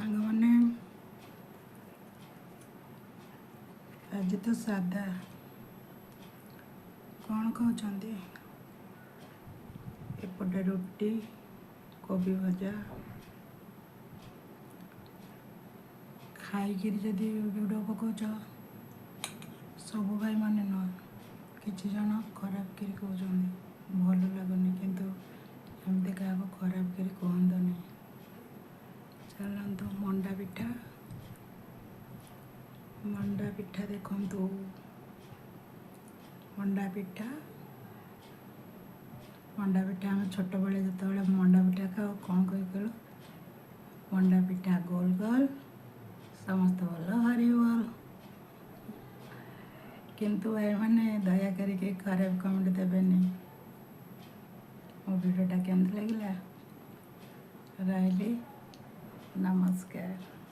ସାଙ୍ଗମାନେ ଆଜି ତ ସାଧା କ'ଣ ଖାଉଛନ୍ତି? ଏପଟେ ରୁଟି କୋବି ଭଜା ଖାଇକିରି ଯଦି ଭିଡ଼ିଓ ପକାଉଛ ସବୁ ଭାଇମାନେ ନୁହଁ, କିଛି ଜଣ ଖରାପ କରି କହୁଛନ୍ତି ଭଲ ଲାଗୁନି, କିନ୍ତୁ ଏମିତି କାହାକୁ ଖରାପ କରି କୁହନ୍ତୁନି। ଚାଲନ୍ତୁ ମଣ୍ଡା ପିଠା ଦେଖନ୍ତୁ। ମଣ୍ଡା ପିଠା ଆମେ ଛୋଟବେଳେ ଯେତେବେଳେ ମଣ୍ଡା ପିଠା ଖାଉ କ'ଣ କହିଲୁ? ମଣ୍ଡା ପିଠା ଗୋଲ ଗୋଲ ସମସ୍ତେ ଭଲ ହରିବଲ। କିନ୍ତୁ ଏମାନେ ଦୟା କରିକି ଖରାପ କମେଣ୍ଟ ଦେବେନି। ମୋ ଭିଡ଼ିଓଟା କେମିତି ଲାଗିଲା? ରହିଲି, ନମସ୍କାର।